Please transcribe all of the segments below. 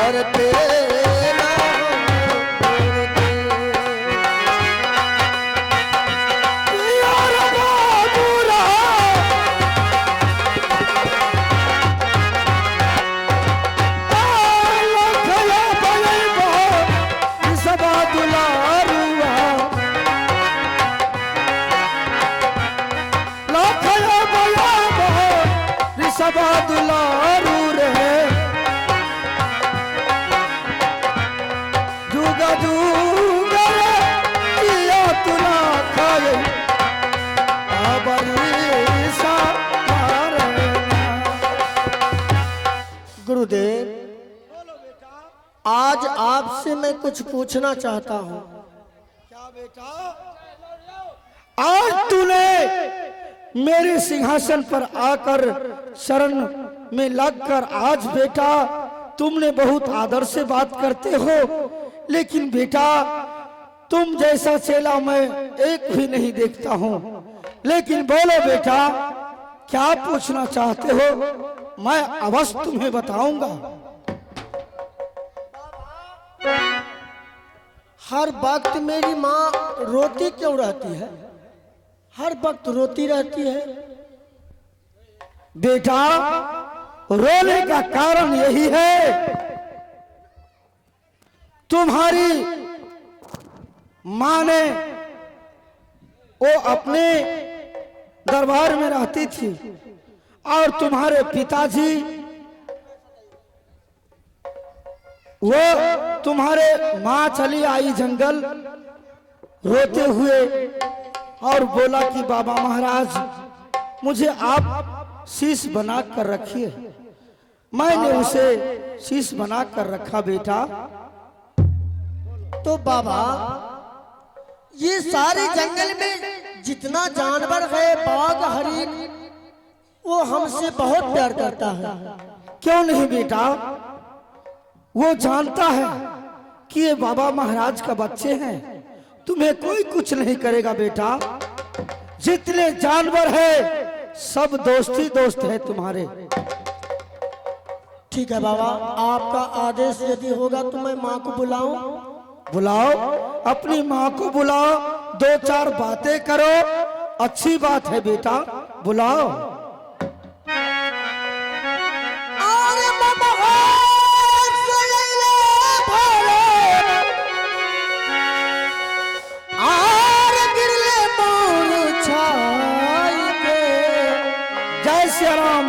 करते ना करते। यार बाबूरा लखया बलैबो सबा दुलारुआ, लखया बलैबो सबा दुलारू रे, जुगा जुगा किया तुना खाए आबरीसा मारे। गुरुदेव, आज आपसे मैं कुछ पूछना चाहता हूँ। क्या बेटा? आज तूने मेरे सिंहासन पर आकर शरण में लगकर, आज बेटा तुमने बहुत आदर से बात करते हो, लेकिन बेटा तुम जैसा चेला मैं एक भी नहीं देखता हूँ। लेकिन बोलो बेटा, क्या पूछना चाहते हो? मैं अवश्य तुम्हें बताऊंगा। हर वक्त मेरी माँ रोती क्यों रहती है? हर वक्त रोती रहती है। बेटा, रोने का कारण यही है, तुम्हारी माँ ने, वो अपने दरबार में रहती थी और तुम्हारे पिताजी वो तुम्हारे माँ चली आई जंगल रोते हुए और बोला कि बाबा महाराज मुझे आप शीश बना कर रखिए। मैंने उसे शीश बना कर रखा बेटा। तो बाबा, ये सारे जंगल में जितना जानवर है, बाघ हरिण, वो हमसे बहुत प्यार करता है। क्यों नहीं बेटा, वो जानता है कि ये बाबा महाराज का बच्चे हैं, तुम्हें कोई कुछ नहीं करेगा बेटा। जितने जानवर है सब दोस्ती दोस्त है तुम्हारे। ठीक है बाबा, आपका आदेश यदि होगा तो मैं माँ को बुलाऊं? बुलाओ, अपनी माँ को बुलाओ, दो चार बातें करो, अच्छी बात है बेटा, बुलाओ। जय श्री राम।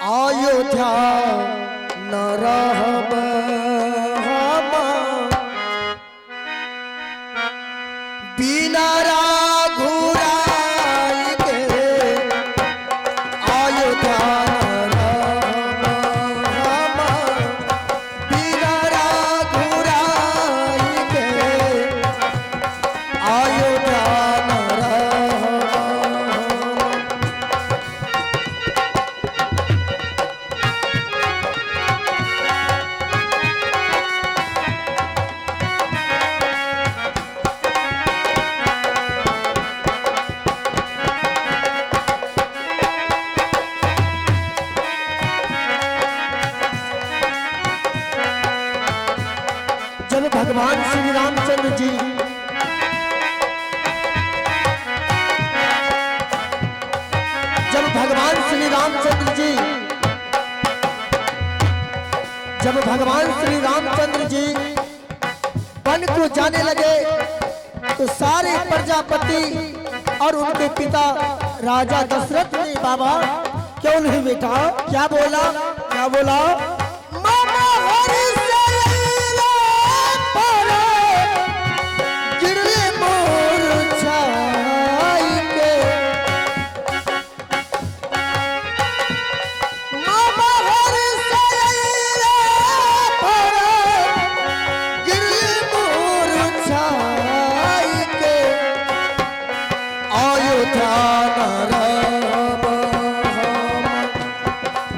अयोध्या न रहब बिना घुराई के, अयोध्या न रहब बिना घुराई के, अयोध्या न रहब। जब भगवान श्री रामचंद्र जी जब भगवान श्री रामचंद्र जी वन को जाने लगे तो सारे प्रजापति और उनके पिता राजा दशरथ ने, बाबा क्यों नहीं बेटा, क्या बोला, क्या बोला?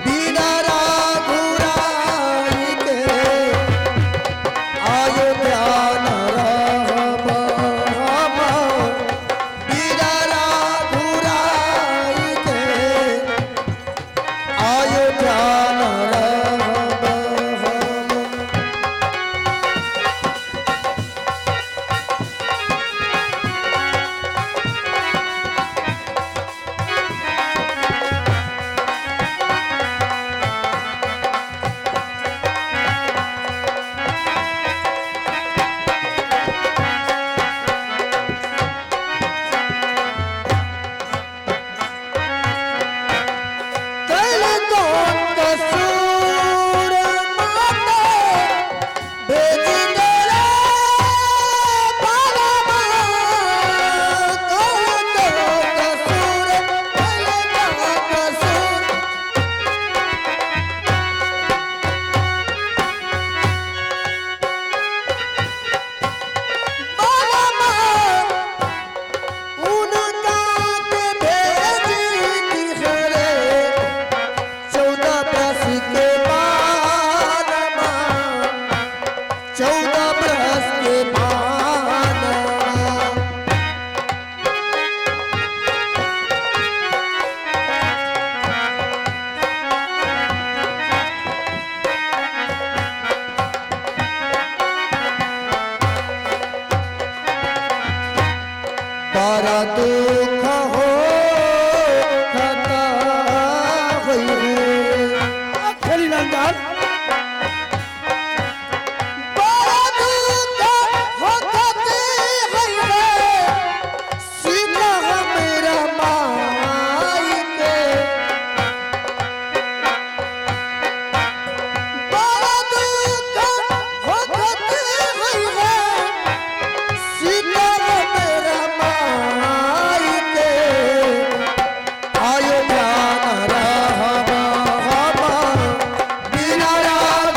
बिना घुरा बड़ा दुख हो खता हुई खेली नंदन बड़ा दुख हो खते हुई सीता मेरा माई के बड़ा दुख हो खते हुई सीता मेरा माई के आयो जान रहा बिना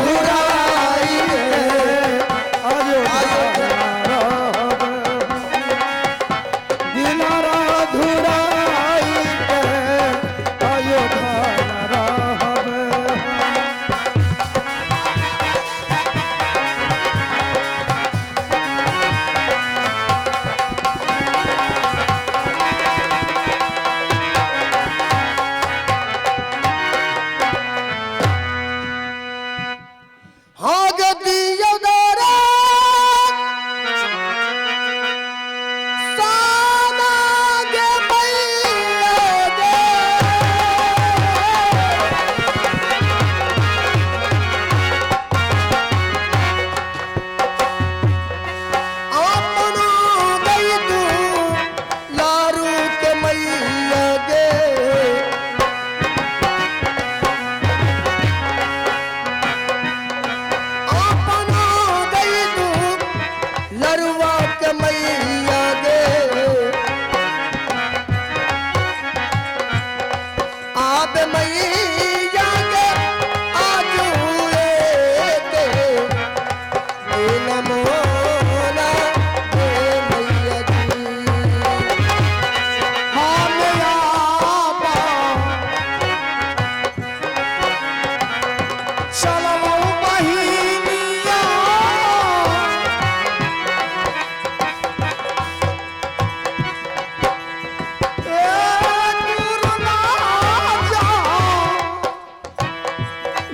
घुराई आयो बिना घुराई आयो हाँ गदियो दारा साना गे मैया गे आपनो गई तू लारू के मैया गे आपनो गई तू लरुआ के मैया गे आप मैया गे आज हुए के मोला गे मैया जी हाँ मेरा चलो बहिनिया दूर ना जाओ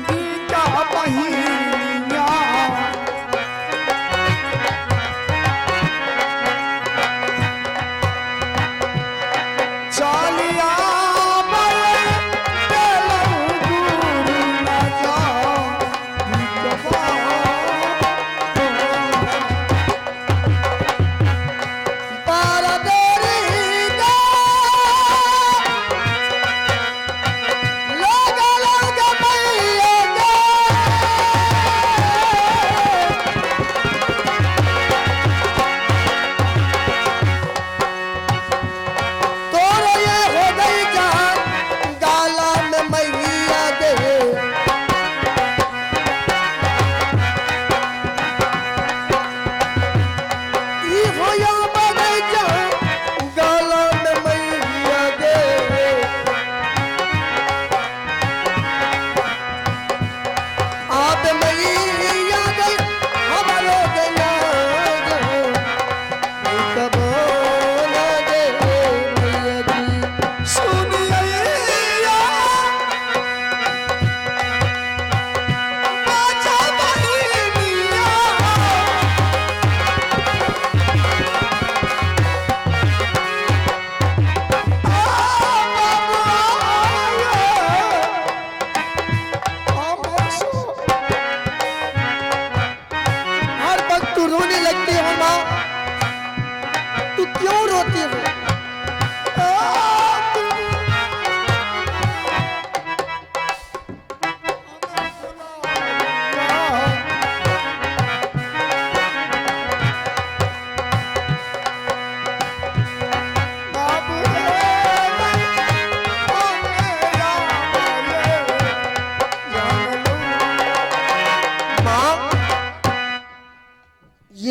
गीता बहिनिया चालिया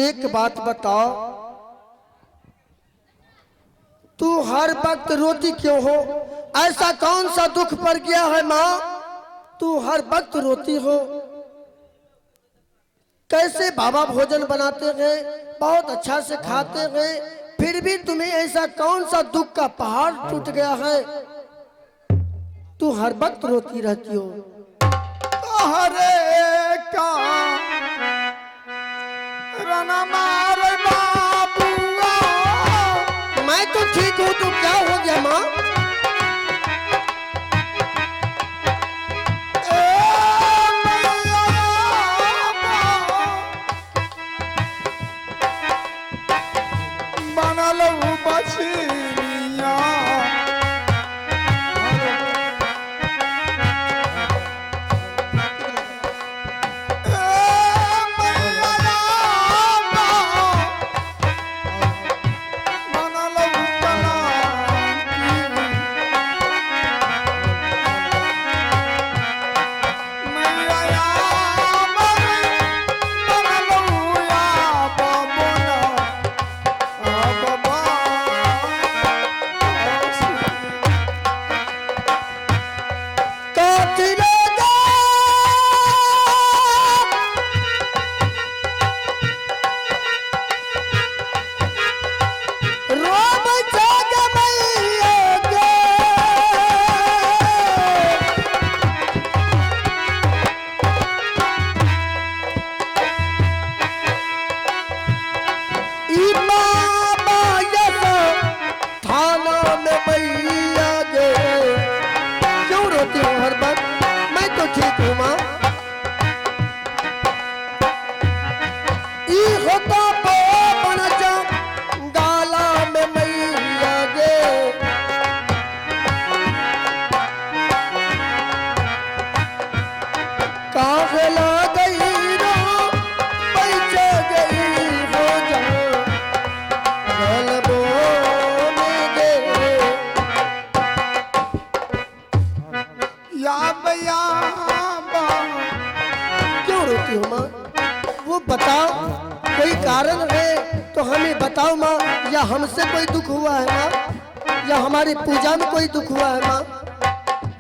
एक बात बताओ, तू हर वक्त रोती क्यों हो? ऐसा कौन सा दुख पड़ गया है माँ, तू हर वक्त रोती हो? कैसे बाबा भोजन बनाते हैं, बहुत अच्छा से खाते हैं, फिर भी तुम्हें ऐसा कौन सा दुख का पहाड़ टूट गया है? तू हर वक्त रोती रहती हो। हरे का मैं तो ठीक तू बता, कोई कारण है तो हमें बताओ माँ। या हमसे कोई दुख हुआ है माँ, या हमारी पूजा में कोई दुख हुआ है माँ,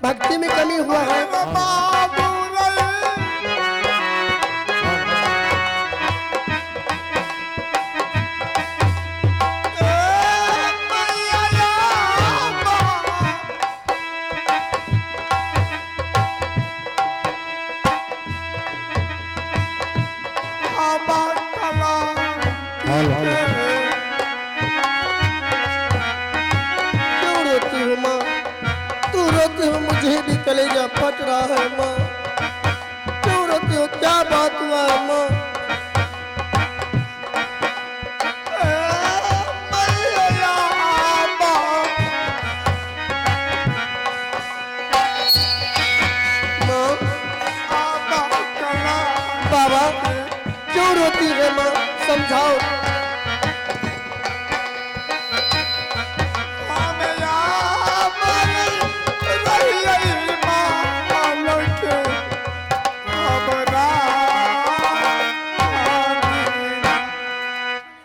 भक्ति में कमी हुआ है। क्यों रोती हो माँ, तू रोती हो, मुझे भी कलेजा फट रहा है माँ। क्यों रोती हो, क्या बात हुआ है माँ? बाबा क्यों रोती है माँ, समझाओ।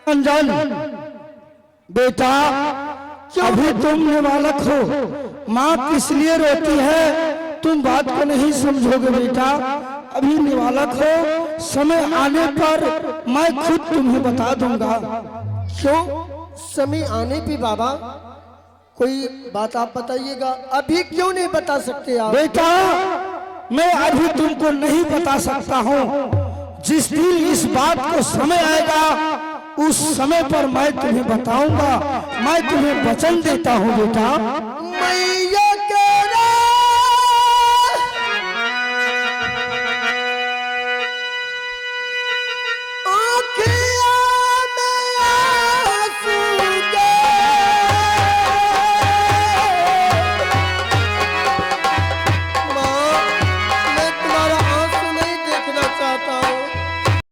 अंजन बेटा, अभी तुम नाबालग हो, माँ किस लिए रोती है तुम बात को नहीं समझोगे बेटा। अभी नाबालग हो, समय आने पर मैं खुद तुम्हें बता दूंगा। क्यों समय आने पे बाबा, कोई बात आप बताइएगा, अभी क्यों नहीं बता सकते आप? बेटा मैं अभी तुमको नहीं बता सकता हूँ, जिस दिन इस बात को समय आएगा उस समय पर मैं तुम्हें बताऊंगा। मैं तुम्हें वचन देता हूँ बेटा।